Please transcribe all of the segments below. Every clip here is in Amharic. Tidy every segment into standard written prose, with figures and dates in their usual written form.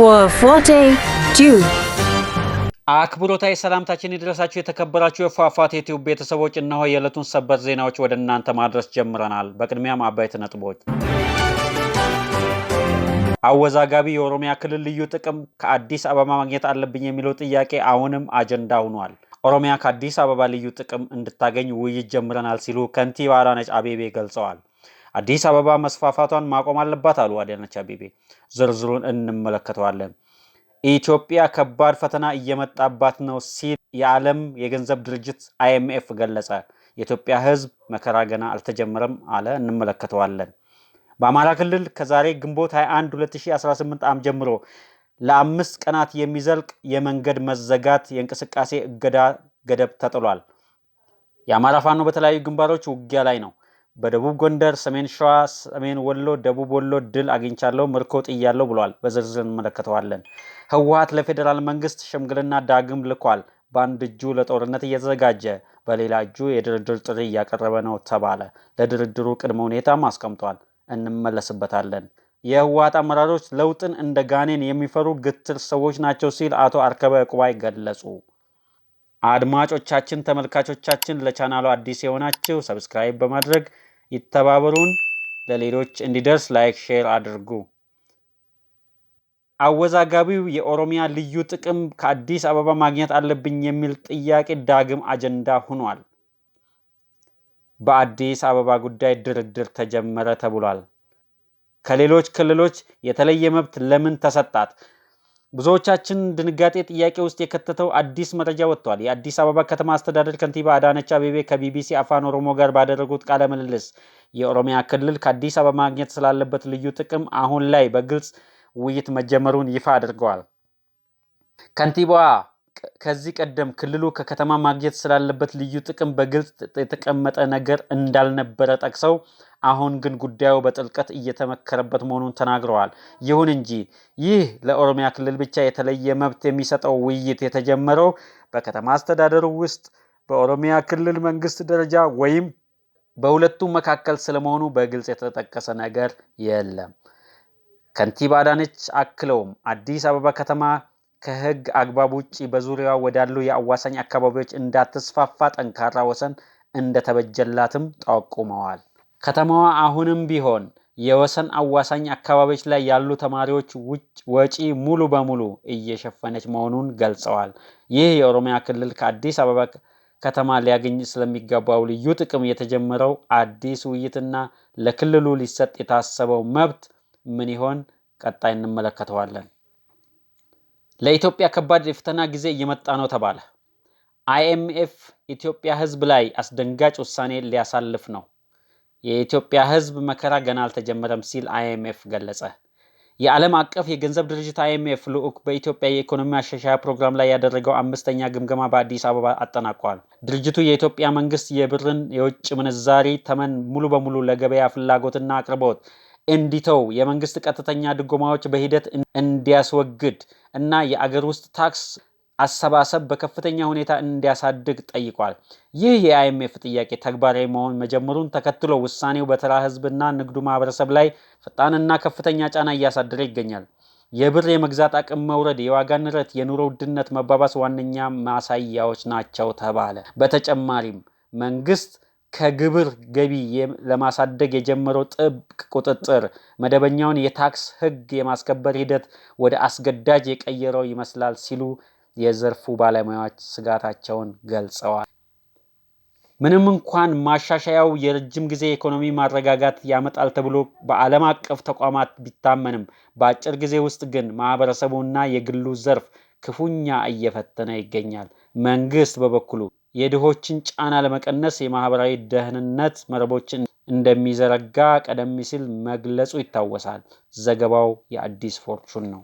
for Forte 2. አክብሮታዊ ሰላምታችን ይድረሳችሁ የተከበራችሁ የፏፏቴ ዩቲዩብ ቤተሰቦች፣ እነሆ የዕለቱን ሰበር ዜናዎች ወደ እናንተ ማድረስ ጀምረናል። በቅድሚያም አበይት ነጥቦች። አወዛጋቢ የኦሮሚያ ክልል ልዩ ጥቅም ከአዲስ አበባ ማግኘት አለብኝ የሚለው ጥያቄ አሁንም አጀንዳ ሆኗል። ኦሮሚያ ከአዲስ አበባ ልዩ ጥቅም እንድታገኝ ውይይት ጀምረናል ሲሉ ከንቲባ አዳነች አቤቤ ገልጸዋል። አዲስ አበባ መስፋፋቷን ማቆም አለባት አሉ አዳነች አቤቤ። ዝርዝሩን እንመለከተዋለን። ኢትዮጵያ ከባድ ፈተና እየመጣባት ነው ሲል የዓለም የገንዘብ ድርጅት IMF ገለጸ። የኢትዮጵያ ሕዝብ መከራ ገና አልተጀመረም አለ። እንመለከተዋለን። በአማራ ክልል ከዛሬ ግንቦት 21 2018 ዓ.ም ጀምሮ ለ5 ቀናት የሚዘልቅ የመንገድ መዘጋት የእንቅስቃሴ እገዳ ገደብ ተጥሏል። የአማራ ፋኖ በተለያዩ ግንባሮች ውጊያ ላይ ነው። በደቡብ ጎንደር፣ ሰሜን ሸዋ፣ ሰሜን ወሎ፣ ደቡብ ወሎ ድል አግኝቻለሁ፣ ምርኮ ጥያለሁ ብሏል። በዝርዝር እንመለከተዋለን። ህወሓት ለፌዴራል መንግስት ሽምግልና ዳግም ልኳል። በአንድ እጁ ለጦርነት እየተዘጋጀ በሌላ እጁ የድርድር ጥሪ እያቀረበ ነው ተባለ። ለድርድሩ ቅድመ ሁኔታም አስቀምጧል። እንመለስበታለን። የህወሓት አመራሮች ለውጥን እንደ ጋኔን የሚፈሩ ግትር ሰዎች ናቸው ሲል አቶ አርከበ ዕቁባይ ገለጹ። አድማጮቻችን፣ ተመልካቾቻችን ለቻናሉ አዲስ የሆናችሁ ሰብስክራይብ በማድረግ ይተባበሩን። ለሌሎች እንዲደርስ ላይክ፣ ሼር አድርጉ። አወዛጋቢው የኦሮሚያ ልዩ ጥቅም ከአዲስ አበባ ማግኘት አለብኝ የሚል ጥያቄ ዳግም አጀንዳ ሆኗል። በአዲስ አበባ ጉዳይ ድርድር ተጀመረ ተብሏል። ከሌሎች ክልሎች የተለየ መብት ለምን ተሰጣት? ብዙዎቻችን ድንጋጤ ጥያቄ ውስጥ የከተተው አዲስ መረጃ ወጥቷል። የአዲስ አበባ ከተማ አስተዳደር ከንቲባ አዳነች አቤቤ ከቢቢሲ አፋን ኦሮሞ ጋር ባደረጉት ቃለ ምልልስ የኦሮሚያ ክልል ከአዲስ አበባ ማግኘት ስላለበት ልዩ ጥቅም አሁን ላይ በግልጽ ውይይት መጀመሩን ይፋ አድርገዋል። ከንቲባዋ ከዚህ ቀደም ክልሉ ከከተማ ማግኘት ስላለበት ልዩ ጥቅም በግልጽ የተቀመጠ ነገር እንዳልነበረ ጠቅሰው አሁን ግን ጉዳዩ በጥልቀት እየተመከረበት መሆኑን ተናግረዋል። ይሁን እንጂ ይህ ለኦሮሚያ ክልል ብቻ የተለየ መብት የሚሰጠው ውይይት የተጀመረው በከተማ አስተዳደሩ ውስጥ በኦሮሚያ ክልል መንግስት ደረጃ ወይም በሁለቱም መካከል ስለመሆኑ በግልጽ የተጠቀሰ ነገር የለም። ከንቲባ አዳነች አክለውም አዲስ አበባ ከተማ ከህግ አግባብ ውጪ በዙሪያው ወዳሉ የአዋሳኝ አካባቢዎች እንዳትስፋፋ ጠንካራ ወሰን እንደተበጀላትም ጠቁመዋል። ከተማዋ አሁንም ቢሆን የወሰን አዋሳኝ አካባቢዎች ላይ ያሉ ተማሪዎች ወጪ ሙሉ በሙሉ እየሸፈነች መሆኑን ገልጸዋል። ይህ የኦሮሚያ ክልል ከአዲስ አበባ ከተማ ሊያገኝ ስለሚገባው ልዩ ጥቅም የተጀመረው አዲስ ውይይትና ለክልሉ ሊሰጥ የታሰበው መብት ምን ይሆን? ቀጣይ እንመለከተዋለን። ለኢትዮጵያ ከባድ የፈተና ጊዜ እየመጣ ነው ተባለ። IMF ኢትዮጵያ ህዝብ ላይ አስደንጋጭ ውሳኔ ሊያሳልፍ ነው። የኢትዮጵያ ህዝብ መከራ ገና አልተጀመረም ሲል IMF ገለጸ። የዓለም አቀፍ የገንዘብ ድርጅት IMF ልዑክ በኢትዮጵያ የኢኮኖሚ ማሻሻያ ፕሮግራም ላይ ያደረገው 5ኛ ግምገማ በአዲስ አበባ አጠናቋል። ድርጅቱ የኢትዮጵያ መንግስት የብርን የውጭ ምንዛሪ ተመን ሙሉ በሙሉ ለገበያ ፍላጎትና አቅርቦት እንዲተው፣ የመንግስት ቀጥተኛ ድጎማዎች በሂደት እንዲያስወግድ እና የአገር ውስጥ ታክስ አሰባሰብ በከፍተኛ ሁኔታ እንዲያሳድግ ጠይቋል። ይህ የIMF ጥያቄ ተግባራዊ መሆን መጀመሩን ተከትሎ ውሳኔው በተራ ህዝብና ንግዱ ማህበረሰብ ላይ ፈጣንና ከፍተኛ ጫና እያሳደረ ይገኛል። የብር የመግዛት አቅም መውረድ፣ የዋጋ ንረት፣ የኑሮ ውድነት መባባስ ዋነኛ ማሳያዎች ናቸው ተባለ። በተጨማሪም መንግስት ከግብር ገቢ ለማሳደግ የጀመረው ጥብቅ ቁጥጥር መደበኛውን የታክስ ህግ የማስከበር ሂደት ወደ አስገዳጅ የቀየረው ይመስላል ሲሉ የዘርፉ ባለሙያዎች ስጋታቸውን ገልጸዋል። ምንም እንኳን ማሻሻያው የረጅም ጊዜ ኢኮኖሚ ማረጋጋት ያመጣል ተብሎ በዓለም አቀፍ ተቋማት ቢታመንም በአጭር ጊዜ ውስጥ ግን ማህበረሰቡና የግሉ ዘርፍ ክፉኛ እየፈተነ ይገኛል። መንግስት በበኩሉ የድሆችን ጫና ለመቀነስ የማህበራዊ ደህንነት መረቦችን እንደሚዘረጋ ቀደም ሲል መግለጹ ይታወሳል። ዘገባው የአዲስ ፎርቹን ነው።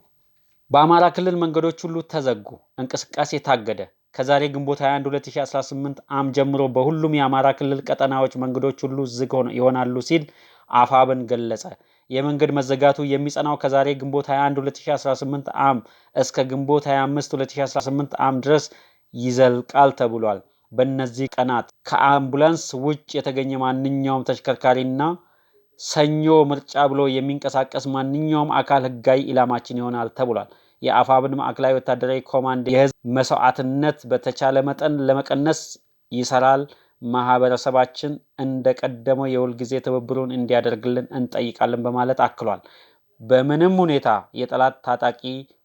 በአማራ ክልል መንገዶች ሁሉ ተዘጉ፣ እንቅስቃሴ ታገደ። ከዛሬ ግንቦት 21 2018 ዓ.ም ጀምሮ በሁሉም የአማራ ክልል ቀጠናዎች መንገዶች ሁሉ ዝግ ይሆናሉ ሲል አፋብን ገለጸ። የመንገድ መዘጋቱ የሚጸናው ከዛሬ ግንቦት 21 2018 ዓ.ም እስከ ግንቦት 25 2018 ዓ.ም ድረስ ይዘልቃል ተብሏል። በእነዚህ ቀናት ከአምቡላንስ ውጭ የተገኘ ማንኛውም ተሽከርካሪና ሰኞ ምርጫ ብሎ የሚንቀሳቀስ ማንኛውም አካል ህጋዊ ኢላማችን ይሆናል ተብሏል። የአፋብን ማዕከላዊ ወታደራዊ ኮማንድ የህዝብ መስዋዕትነት በተቻለ መጠን ለመቀነስ ይሰራል። ማህበረሰባችን እንደቀደመው የሁል ጊዜ ትብብሩን እንዲያደርግልን እንጠይቃለን በማለት አክሏል። በምንም ሁኔታ የጠላት ታጣቂ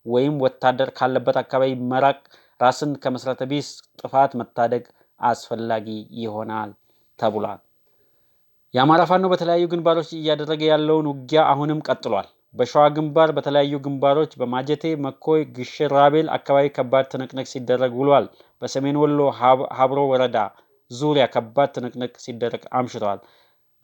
ወይም ወታደር ካለበት አካባቢ መራቅ ራስን ከመሰረተ ቢስ ጥፋት መታደግ አስፈላጊ ይሆናል ተብሏል። የአማራ ፋኖ በተለያዩ ግንባሮች እያደረገ ያለውን ውጊያ አሁንም ቀጥሏል። በሸዋ ግንባር በተለያዩ ግንባሮች በማጀቴ፣ መኮይ፣ ግሽር ራቤል አካባቢ ከባድ ትንቅንቅ ሲደረግ ውሏል። በሰሜን ወሎ ሀብሮ ወረዳ ዙሪያ ከባድ ትንቅንቅ ሲደረግ አምሽተዋል።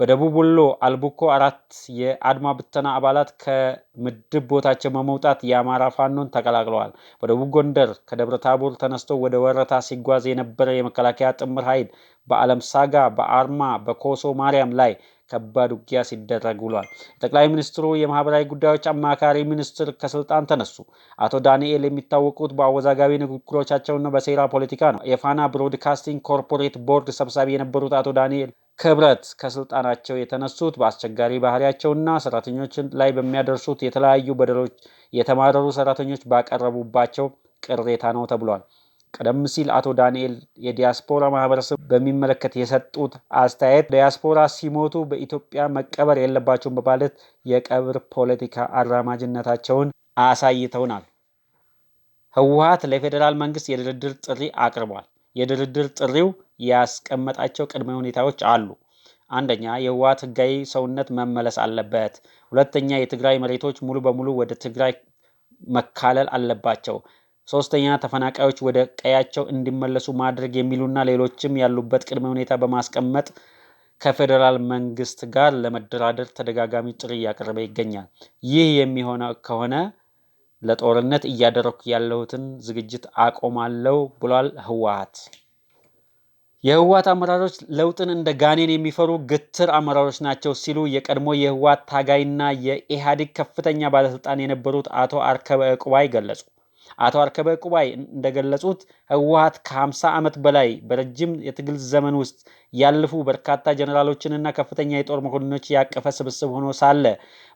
በደቡብ ወሎ አልቡኮ 4 የአድማ ብተና አባላት ከምድብ ቦታቸው በመውጣት የአማራ ፋኖን ተቀላቅለዋል። በደቡብ ጎንደር ከደብረ ታቦር ተነስቶ ወደ ወረታ ሲጓዝ የነበረ የመከላከያ ጥምር ኃይል በአለም ሳጋ፣ በአርማ፣ በኮሶ ማርያም ላይ ከባድ ውጊያ ሲደረግ ውሏል። ጠቅላይ ሚኒስትሩ የማህበራዊ ጉዳዮች አማካሪ ሚኒስትር ከስልጣን ተነሱ። አቶ ዳንኤል የሚታወቁት በአወዛጋቢ ንግግሮቻቸውና በሴራ ፖለቲካ ነው። የፋና ብሮድካስቲንግ ኮርፖሬት ቦርድ ሰብሳቢ የነበሩት አቶ ዳንኤል ክብረት ከስልጣናቸው የተነሱት በአስቸጋሪ ባህሪያቸውና ሰራተኞችን ላይ በሚያደርሱት የተለያዩ በደሎች የተማረሩ ሰራተኞች ባቀረቡባቸው ቅሬታ ነው ተብሏል። ቀደም ሲል አቶ ዳንኤል የዲያስፖራ ማህበረሰብ በሚመለከት የሰጡት አስተያየት ዲያስፖራ ሲሞቱ በኢትዮጵያ መቀበር የለባቸውም በማለት የቀብር ፖለቲካ አራማጅነታቸውን አሳይተውናል። ህወሓት ለፌዴራል መንግስት የድርድር ጥሪ አቅርቧል። የድርድር ጥሪው ያስቀመጣቸው ቅድመ ሁኔታዎች አሉ። አንደኛ፣ የህወሓት ህጋዊ ሰውነት መመለስ አለበት። ሁለተኛ፣ የትግራይ መሬቶች ሙሉ በሙሉ ወደ ትግራይ መካለል አለባቸው። ሶስተኛ፣ ተፈናቃዮች ወደ ቀያቸው እንዲመለሱ ማድረግ የሚሉና ሌሎችም ያሉበት ቅድመ ሁኔታ በማስቀመጥ ከፌዴራል መንግስት ጋር ለመደራደር ተደጋጋሚ ጥሪ እያቀረበ ይገኛል። ይህ የሚሆነው ከሆነ ለጦርነት እያደረኩ ያለሁትን ዝግጅት አቆማለሁ ብሏል ህወሓት። የህወሓት አመራሮች ለውጥን እንደ ጋኔን የሚፈሩ ግትር አመራሮች ናቸው ሲሉ የቀድሞ የህወሓት ታጋይና የኢህአዴግ ከፍተኛ ባለስልጣን የነበሩት አቶ አርከበ ዕቁባይ ገለጹ። አቶ አርከበ ዕቁባይ እንደገለጹት ህወሓት ከ50 ዓመት በላይ በረጅም የትግል ዘመን ውስጥ ያለፉ በርካታ ጀነራሎችንና ከፍተኛ የጦር መኮንኖች ያቀፈ ስብስብ ሆኖ ሳለ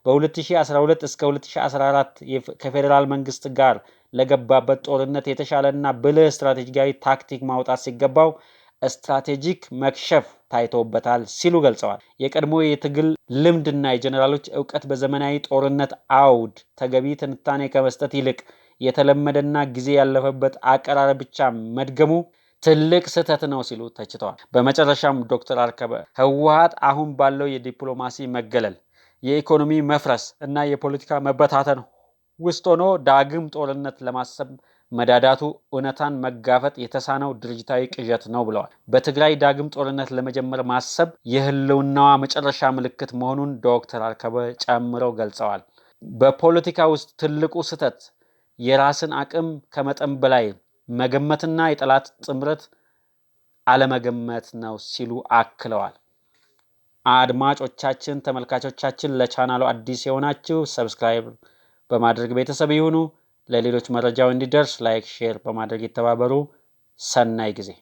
በ2012 እስከ 2014 ከፌዴራል መንግስት ጋር ለገባበት ጦርነት የተሻለና ብልህ ስትራቴጂካዊ ታክቲክ ማውጣት ሲገባው ስትራቴጂክ መክሸፍ ታይቶበታል ሲሉ ገልጸዋል። የቀድሞ የትግል ልምድና የጀነራሎች ዕውቀት በዘመናዊ ጦርነት አውድ ተገቢ ትንታኔ ከመስጠት ይልቅ የተለመደና ጊዜ ያለፈበት አቀራረብ ብቻ መድገሙ ትልቅ ስህተት ነው ሲሉ ተችተዋል። በመጨረሻም ዶክተር አርከበ ህወሓት አሁን ባለው የዲፕሎማሲ መገለል፣ የኢኮኖሚ መፍረስ እና የፖለቲካ መበታተን ውስጥ ሆኖ ዳግም ጦርነት ለማሰብ መዳዳቱ እውነታን መጋፈጥ የተሳነው ድርጅታዊ ቅዠት ነው ብለዋል። በትግራይ ዳግም ጦርነት ለመጀመር ማሰብ የህልውናዋ መጨረሻ ምልክት መሆኑን ዶክተር አርከበ ጨምረው ገልጸዋል። በፖለቲካ ውስጥ ትልቁ ስህተት የራስን አቅም ከመጠን በላይ መገመትና የጠላት ጥምረት አለመገመት ነው ሲሉ አክለዋል። አድማጮቻችን፣ ተመልካቾቻችን ለቻናሉ አዲስ የሆናችሁ ሰብስክራይብ በማድረግ ቤተሰብ ይሁኑ። ለሌሎች መረጃው እንዲደርስ ላይክ፣ ሼር በማድረግ ይተባበሩ። ሰናይ ጊዜ